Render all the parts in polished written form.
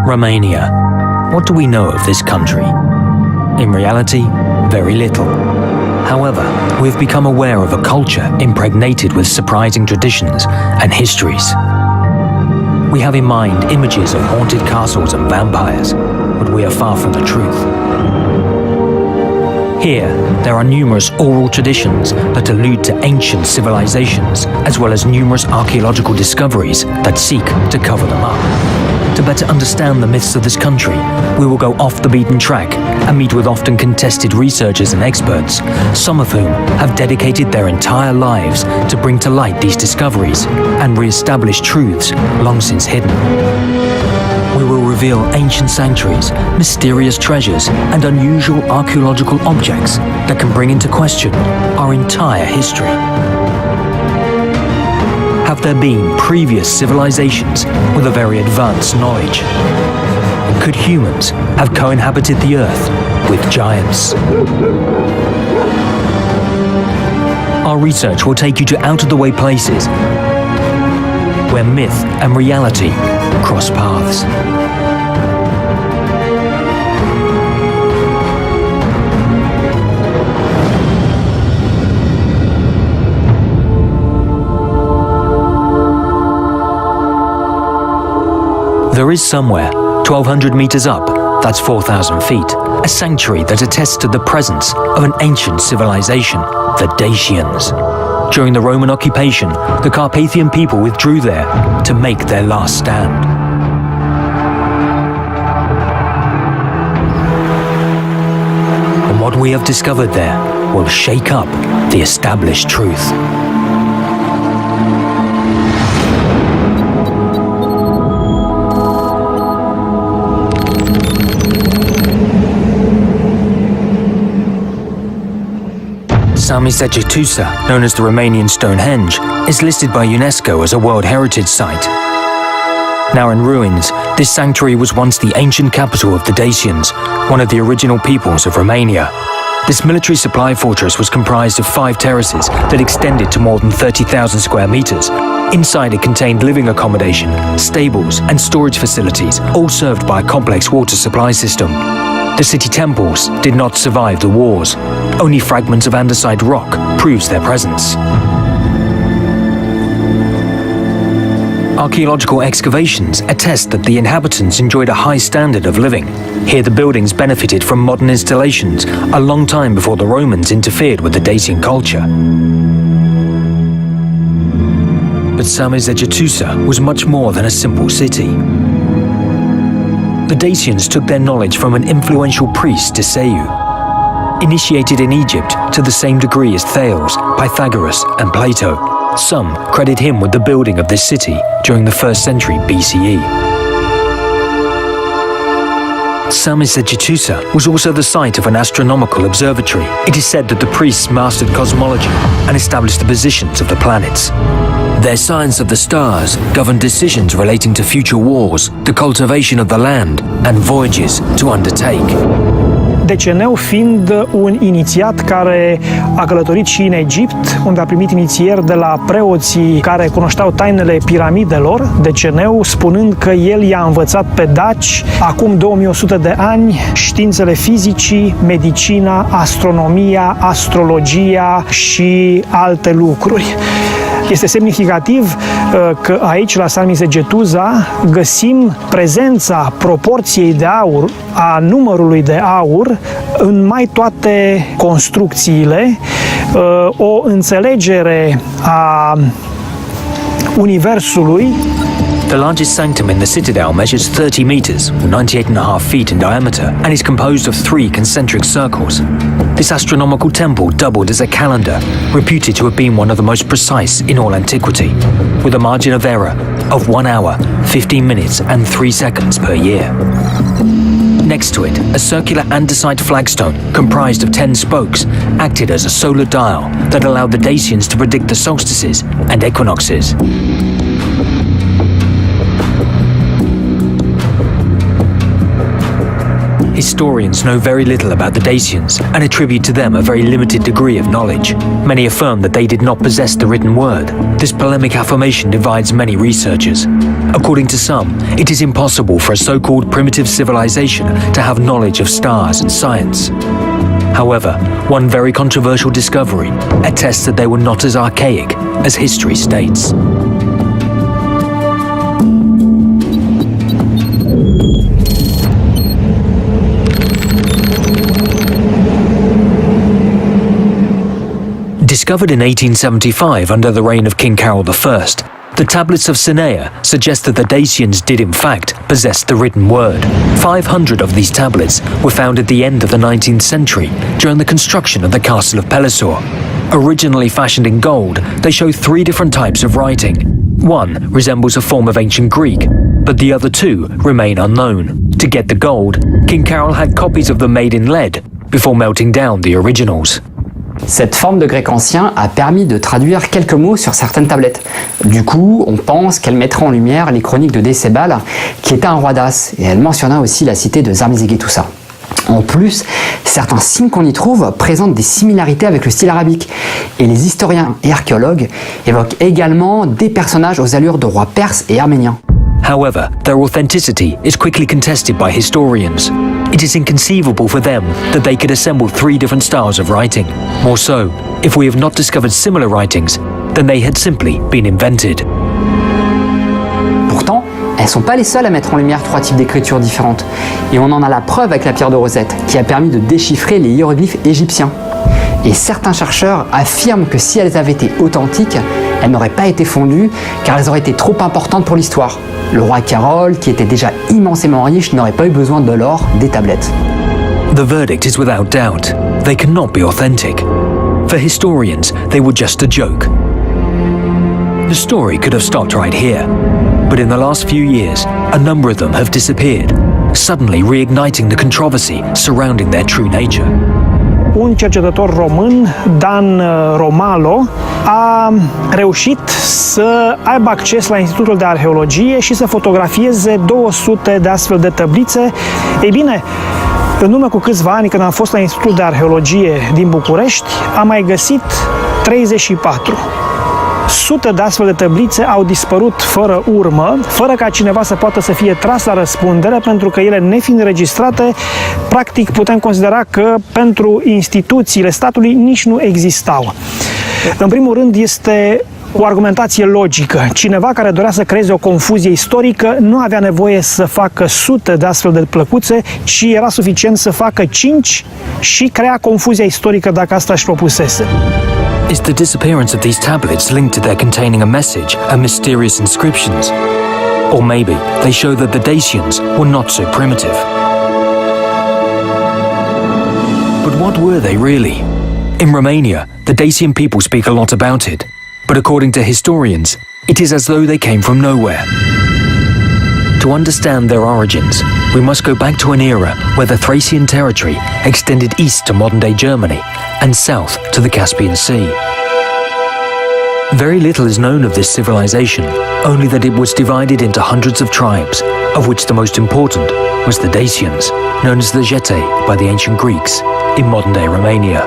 Romania. What do we know of this country? In reality, very little. However, we've become aware of a culture impregnated with surprising traditions and histories. We have in mind images of haunted castles and vampires, but we are far from the truth. Here, there are numerous oral traditions that allude to ancient civilizations, as well as numerous archaeological discoveries that seek to cover them up. To better understand the myths of this country, we will go off the beaten track and meet with often contested researchers and experts, some of whom have dedicated their entire lives to bring to light these discoveries and re-establish truths long since hidden. We will reveal ancient sanctuaries, mysterious treasures, and unusual archaeological objects that can bring into question our entire history. Have there been previous civilizations with a very advanced knowledge? Could humans have co-inhabited the Earth with giants? Our research will take you to out-of-the-way places where myth and reality cross paths. There is somewhere, 1,200 meters up, that's 4,000 feet, a sanctuary that attests to the presence of an ancient civilization, the Dacians. During the Roman occupation, the Carpathian people withdrew there to make their last stand. And what we have discovered there will shake up the established truth. Sami-Zegetusa, known as the Romanian Stonehenge, is listed by UNESCO as a World Heritage Site. Now in ruins, this sanctuary was once the ancient capital of the Dacians, one of the original peoples of Romania. This military supply fortress was comprised of 5 terraces that extended to more than 30,000 square meters. Inside it contained living accommodation, stables, and storage facilities, all served by a complex water supply system. The city temples did not survive the wars. Only fragments of andesite rock proves their presence. Archaeological excavations attest that the inhabitants enjoyed a high standard of living. Here the buildings benefited from modern installations a long time before the Romans interfered with the Dacian culture. But Sami-Zegetusa was much more than a simple city. The Dacians took their knowledge from an influential priest, Dacia, initiated in Egypt to the same degree as Thales, Pythagoras, and Plato. Some credit him with the building of this city during the 1st century BCE. Sami-Zegetusa was also the site of an astronomical observatory. It is said that the priests mastered cosmology and established the positions of the planets. Their science of the stars governed decisions relating to future wars, the cultivation of the land, and voyages to undertake. Deceneu fiind un inițiat care a călătorit și în Egipt, unde a primit inițieri de la preoții care cunoșteau tainele piramidelor, Deceneu spunând că el i-a învățat pe daci, acum 2100 de ani, științele fizicii, medicina, astronomia, astrologia și alte lucruri. Este semnificativ că aici, la Sami-Zegetusa, găsim prezența proporției de aur, a numărului de aur, în mai toate construcțiile, o înțelegere a universului. The largest sanctum in the citadel measures 30 meters, 98.5 feet in diameter, and is composed of 3 concentric circles. This astronomical temple doubled as a calendar, reputed to have been one of the most precise in all antiquity, with a margin of error of 1 hour, 15 minutes, and 3 seconds per year. Next to it, a circular andesite flagstone comprised of 10 spokes acted as a solar dial that allowed the Dacians to predict the solstices and equinoxes. Historians know very little about the Dacians and attribute to them a very limited degree of knowledge. Many affirm that they did not possess the written word. This polemic affirmation divides many researchers. According to some, it is impossible for a so-called primitive civilization to have knowledge of stars and science. However, one very controversial discovery attests that they were not as archaic as history states. Discovered in 1875 under the reign of King Carol I, the tablets of Cinea suggest that the Dacians did in fact possess the written word. 500 of these tablets were found at the end of the 19th century during the construction of the castle of Pelisor. Originally fashioned in gold, they show 3 different types of writing. One resembles a form of ancient Greek, but the other 2 remain unknown. To get the gold, King Carol had copies of them made in lead before melting down the originals. Cette forme de grec ancien a permis de traduire quelques mots sur certaines tablettes. Du coup, on pense qu'elle mettra en lumière les chroniques de Décébal, qui était un roi d'As, et elle mentionna aussi la cité de Zarmizéguetoussa. En plus, certains signes qu'on y trouve présentent des similarités avec le style arabique, et les historiens et archéologues évoquent également des personnages aux allures de rois perses et arméniens. However, their authenticity is quickly contested by historians. It is inconceivable for them that they could assemble 3 different styles of writing. More so, if we have not discovered similar writings, then they had simply been invented. Pourtant, elles ne sont pas les seules à mettre en lumière 3 types d'écritures différentes. Et on en a la preuve avec la pierre de Rosette, qui a permis de déchiffrer les hiéroglyphes égyptiens. Et certains chercheurs affirment que si elles avaient été authentiques, elles n'auraient pas été fondues car elles auraient été trop importantes pour l'histoire. Le roi Carol, qui était déjà immensément riche, n'aurait pas eu besoin de l'or des tablettes. The verdict is without doubt. They cannot be authentic. For historians, they were just a joke. The story could have stopped right here, but in the last few years, a number of them have disappeared, suddenly reigniting the controversy surrounding their true nature. Un cercetător român, Dan Romalo, a reușit să aibă acces la Institutul de Arheologie și să fotografieze 200 de astfel de tablițe. Ei bine, în urmă cu câțiva ani, când am fost la Institutul de Arheologie din București, am mai găsit 34. Sute de astfel de tablițe au dispărut fără urmă, fără ca cineva să poată să fie tras la răspundere, pentru că ele, nefiind înregistrate, practic putem considera că pentru instituțiile statului nici nu existau. În primul rând, este o argumentație logică. Cineva care dorea să creeze o confuzie istorică nu avea nevoie să facă sute de astfel de plăcuțe, ci era suficient să facă 5 și crea confuzia istorică dacă asta își propusese. Is the disappearance of these tablets linked to their containing a message and mysterious inscriptions? Or maybe they show that the Dacians were not so primitive. But what were they really? In Romania, the Dacian people speak a lot about it, but according to historians, it is as though they came from nowhere. To understand their origins, we must go back to an era where the Thracian territory extended east to modern-day Germany and south to the Caspian Sea. Very little is known of this civilization, only that it was divided into hundreds of tribes, of which the most important was the Dacians, known as the Geția by the ancient Greeks, in modern-day Romania.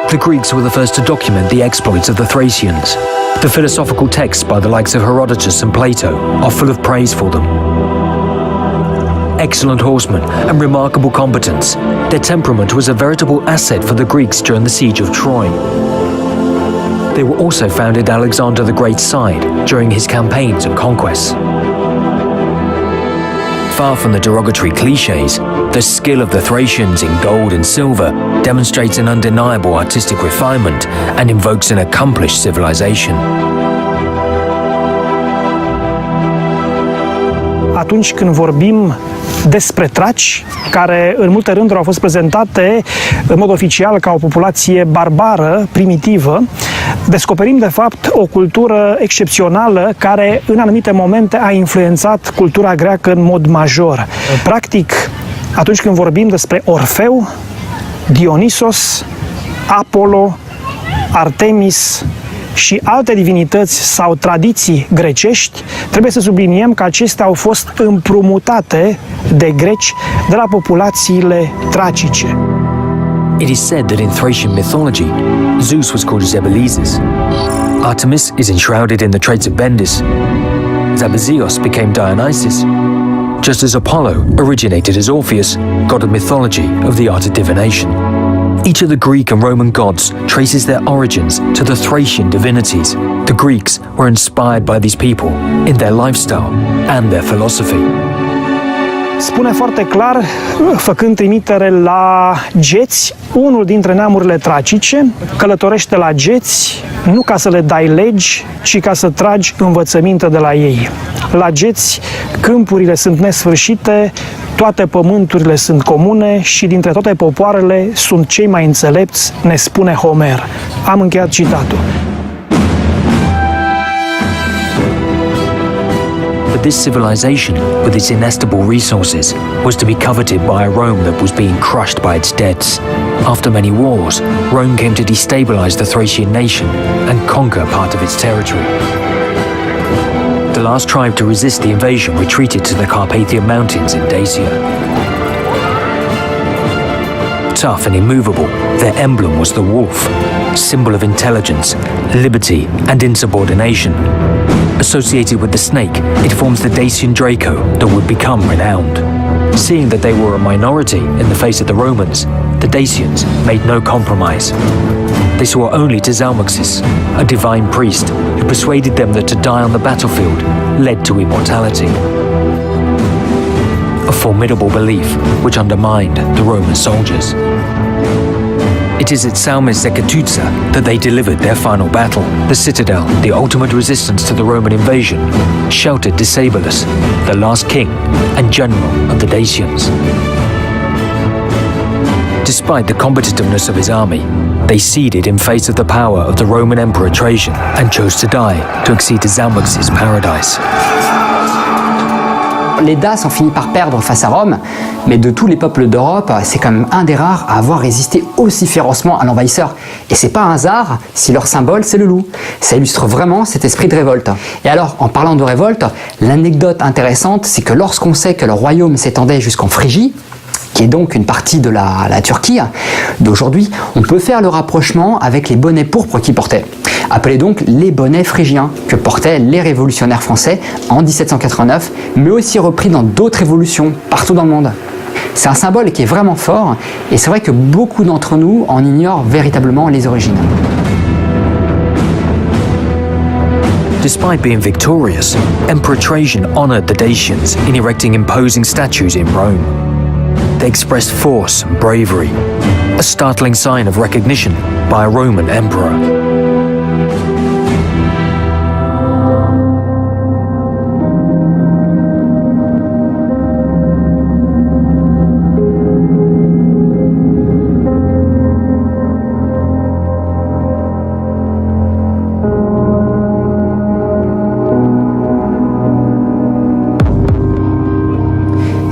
The Greeks were the first to document the exploits of the Thracians. The philosophical texts by the likes of Herodotus and Plato are full of praise for them. Excellent horsemen and remarkable competence, their temperament was a veritable asset for the Greeks during the siege of Troy. They were also found at Alexander the Great's side during his campaigns and conquests. Far from the derogatory cliches, the skill of the Thracians in gold and silver demonstrates an undeniable artistic refinement and invokes an accomplished civilization. Atunci când vorbim despre traci, care în multe rânduri au fost prezentate în mod oficial ca o populație barbară, primitivă, descoperim de fapt o cultură excepțională care în anumite momente a influențat cultura greacă în mod major. Practic, atunci când vorbim despre Orfeu, Dionisos, Apollo, Artemis și alte divinități sau tradiții grecești, trebuie să subliniem că acestea au fost împrumutate de greci de la populațiile tracice. It is said that in Thracian mythology, Zeus was called Zebelizes. Artemis is enshrouded in the traits of Bendis. Zabazios became Dionysus, just as Apollo originated as Orpheus, god of mythology of the art of divination. Each of the Greek and Roman gods traces their origins to the Thracian divinities. The Greeks were inspired by these people in their lifestyle and their philosophy. Spune foarte clar, făcând trimitere la geți, unul dintre neamurile tracice călătorește la geți nu ca să le dai legi, ci ca să tragi învățăminte de la ei. La geți, câmpurile sunt nesfârșite, toate pământurile sunt comune și dintre toate popoarele sunt cei mai înțelepți, ne spune Homer. Am încheiat citatul. But this civilization, with its inestimable resources, was to be coveted by a Rome that was being crushed by its debts. After many wars, Rome came to destabilize the Thracian nation and conquer part of its territory. The last tribe to resist the invasion retreated to the Carpathian Mountains in Dacia. Tough and immovable, their emblem was the wolf, symbol of intelligence, liberty, and insubordination. Associated with the snake, it forms the Dacian Draco that would become renowned. Seeing that they were a minority in the face of the Romans, the Dacians made no compromise. They swore only to Zalmoxis, a divine priest who persuaded them that to die on the battlefield led to immortality. A formidable belief which undermined the Roman soldiers. It is at Salmis Zekatutsa that they delivered their final battle. The citadel, the ultimate resistance to the Roman invasion, sheltered Decebalus, the last king and general of the Dacians. Despite the combativeness of his army, they ceded in face of the power of the Roman Emperor Trajan and chose to die to accede to Zalmoxis' paradise. Les Daces ont fini par perdre face à Rome, mais de tous les peuples d'Europe, c'est quand même un des rares à avoir résisté aussi férocement à l'envahisseur. Et c'est pas un hasard si leur symbole c'est le loup. Ça illustre vraiment cet esprit de révolte. Et alors, en parlant de révolte, l'anecdote intéressante, c'est que lorsqu'on sait que le royaume s'étendait jusqu'en Phrygie, qui est donc une partie de la Turquie d'aujourd'hui, on peut faire le rapprochement avec les bonnets pourpres qu'ils portaient. Appelés donc les bonnets phrygiens que portaient les révolutionnaires français en 1789, mais aussi repris dans d'autres révolutions partout dans le monde. C'est un symbole qui est vraiment fort et c'est vrai que beaucoup d'entre nous en ignorent véritablement les origines. Despite being victorious, Emperor Trajan honored the Dacians in erecting imposing statues in Rome. They expressed force and bravery, a startling sign of recognition by a Roman emperor.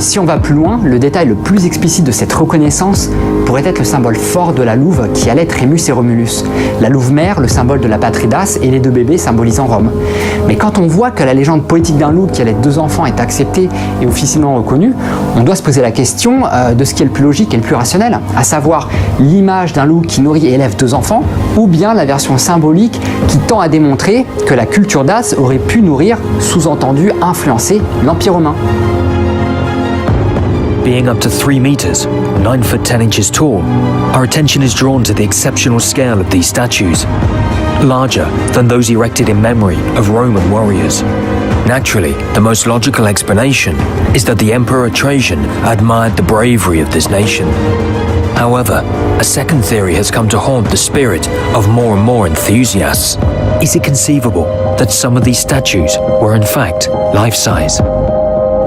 Si on va plus loin, le détail le plus explicite de cette reconnaissance pourrait être le symbole fort de la louve qui allait être Rémus et Romulus. La louve mère, le symbole de la patrie dace, et les deux bébés symbolisant Rome. Mais quand on voit que la légende poétique d'un loup qui allait deux enfants est acceptée et officiellement reconnue, on doit se poser la question de ce qui est le plus logique et le plus rationnel, à savoir l'image d'un loup qui nourrit et élève deux enfants, ou bien la version symbolique qui tend à démontrer que la culture dace aurait pu nourrir, sous-entendu influencer, l'Empire romain. Being up to 3 meters, 9 foot 10 inches tall, our attention is drawn to the exceptional scale of these statues, larger than those erected in memory of Roman warriors. Naturally, the most logical explanation is that the Emperor Trajan admired the bravery of this nation. However, a second theory has come to haunt the spirit of more and more enthusiasts. Is it conceivable that some of these statues were in fact life-size?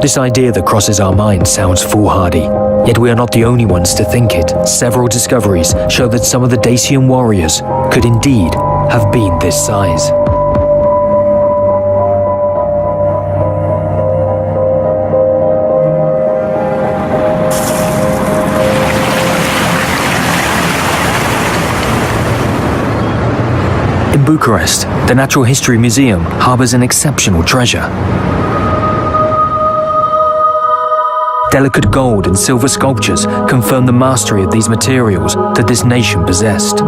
This idea that crosses our minds sounds foolhardy, yet we are not the only ones to think it. Several discoveries show that some of the Dacian warriors could indeed have been this size. In Bucharest, the Natural History Museum harbours an exceptional treasure. Delicate gold and silver sculptures confirm the mastery of these materials that this nation possessed.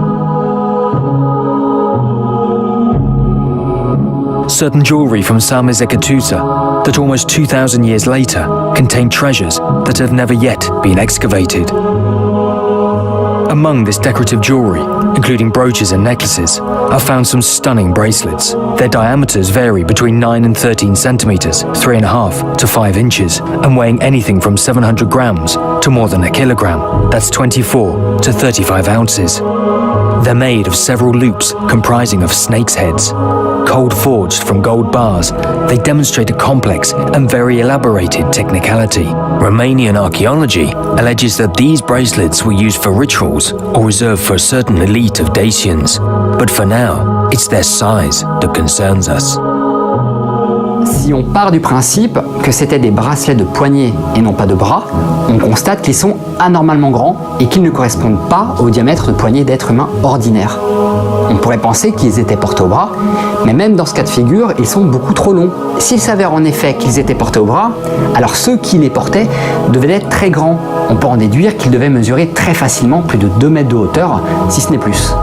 Certain jewellery from Samizekatusa that almost 2,000 years later contain treasures that have never yet been excavated. Among this decorative jewellery, including brooches and necklaces, are found some stunning bracelets. Their diameters vary between 9 and 13 centimetres, 3.5 to 5 inches, and weighing anything from 700 grams to more than a kilogram, that's 24 to 35 ounces. They're made of several loops comprising of snakes' heads. Cold forged from gold bars, they demonstrate a complex and very elaborated technicality. Romanian archaeology alleges that these bracelets were used for rituals or reserved for a certain elite of Dacians. But for now, it's their size that concerns us. Si on part du principe que c'était des bracelets de poignets et non pas de bras, on constate qu'ils sont anormalement grands et qu'ils ne correspondent pas au diamètre de poignets d'êtres humains ordinaires. On pourrait penser qu'ils étaient portés au bras, mais même dans ce cas de figure, ils sont beaucoup trop longs. S'il s'avère en effet qu'ils étaient portés au bras, alors ceux qui les portaient devaient être très grands. On peut en déduire qu'ils devaient mesurer très facilement plus de 2 mètres de hauteur, si ce n'est plus.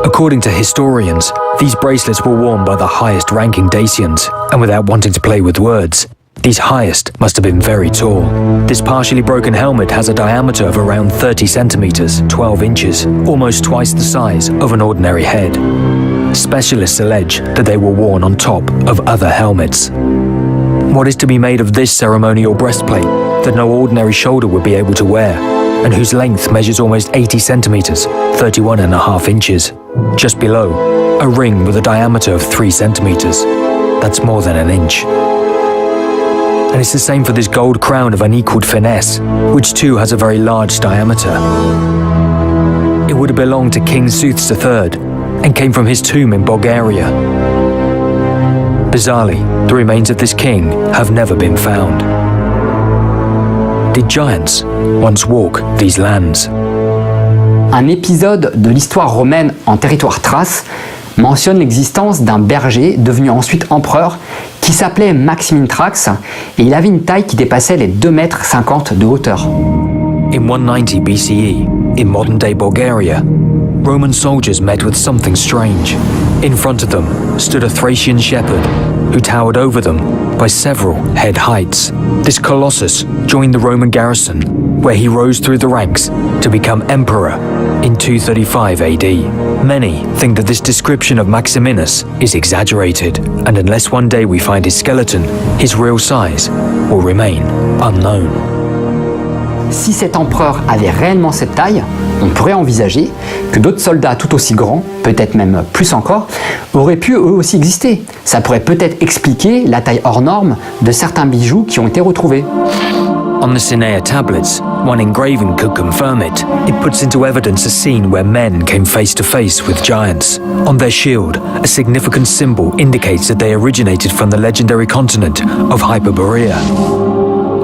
According to historians, these bracelets were worn by the highest-ranking Dacians, and without wanting to play with words, these highest must have been very tall. This partially broken helmet has a diameter of around 30 centimeters, 12 inches, almost twice the size of an ordinary head. Specialists allege that they were worn on top of other helmets. What is to be made of this ceremonial breastplate that no ordinary shoulder would be able to wear, and whose length measures almost 80 centimeters, 31.5 inches? Just below, a ring with a diameter of 3 centimeters. That's more than an inch. And it's the same for this gold crown of unequaled finesse, which too has a very large diameter. It would have belonged to King Sooths III and came from his tomb in Bulgaria. Bizarrely, the remains of this king have never been found. Did giants once walk these lands? Un épisode de l'histoire romaine en territoire thrace mentionne l'existence d'un berger devenu ensuite empereur qui s'appelait Maximin Thrax et il avait une taille qui dépassait les 2,50 mètres de hauteur. In 190 BCE, in modern-day Bulgaria, Roman soldiers met with something strange. In front of them stood a Thracian shepherd who towered over them by several head heights. This colossus joined the Roman garrison, where he rose through the ranks to become emperor in 235 AD. Many think that this description of Maximinus is exaggerated, and unless one day we find his skeleton, his real size will remain unknown. Si cet empereur avait réellement cette taille, on pourrait envisager que d'autres soldats tout aussi grands, peut-être même plus encore, auraient pu eux aussi exister. Ça pourrait peut-être expliquer la taille hors norme de certains bijoux qui ont été retrouvés. On the Sinea tablets, one engraving could confirm it. It puts into evidence a scene where men came face to face with giants. On their shield, a significant symbol indicates that they originated from the legendary continent of Hyperborea.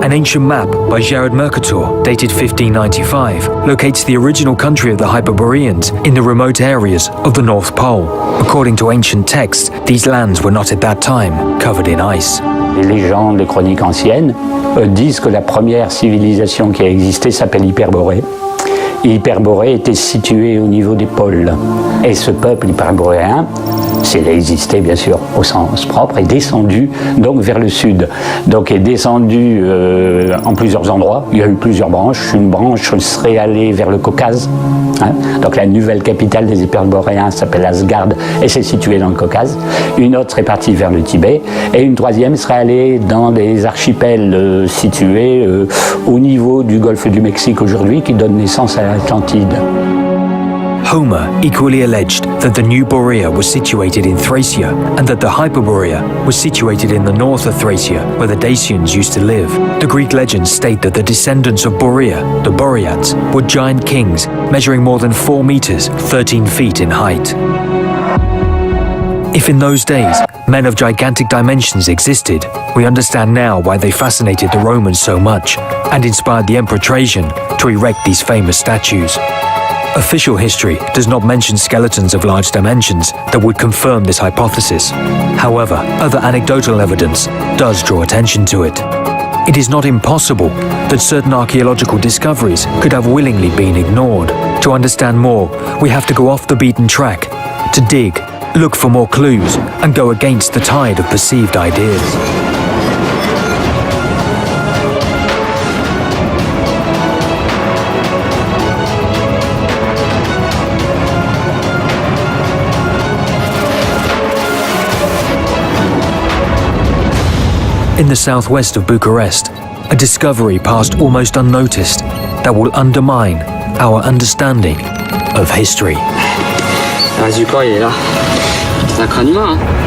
An ancient map by Jared Mercator, dated 1595, locates the original country of the Hyperboreans in the remote areas of the North Pole. According to ancient texts, these lands were not at that time covered in ice. Les légendes, les chroniques anciennes disent que la première civilisation qui a existé s'appelle Hyperborée. Et Hyperborée était située au niveau des pôles. Et ce peuple hyperboréen, s'il a existé bien sûr au sens propre, est descendu donc vers le sud. Donc est descendu en plusieurs endroits. Il y a eu plusieurs branches. Une branche serait allée vers le Caucase. Donc la nouvelle capitale des Hyperboréens s'appelle Asgard et c'est situé dans le Caucase. Une autre serait partie vers le Tibet et une troisième serait allée dans des archipels situés au niveau du golfe du Mexique aujourd'hui qui donne naissance à l'Atlantide. Homer equally alleged that the New Borea was situated in Thracia and that the Hyperborea was situated in the north of Thracia, where the Dacians used to live. The Greek legends state that the descendants of Borea, the Boreads, were giant kings measuring more than 4 meters, 13 feet in height. If in those days men of gigantic dimensions existed, we understand now why they fascinated the Romans so much and inspired the Emperor Trajan to erect these famous statues. Official history does not mention skeletons of large dimensions that would confirm this hypothesis. However, other anecdotal evidence does draw attention to it. It is not impossible that certain archaeological discoveries could have willingly been ignored. To understand more, we have to go off the beaten track, to dig, look for more clues, and go against the tide of perceived ideas. In the southwest of Bucharest, a discovery passed almost unnoticed that will undermine our understanding of history. Le reste du corps, il est là. C'est un crâne humain, hein.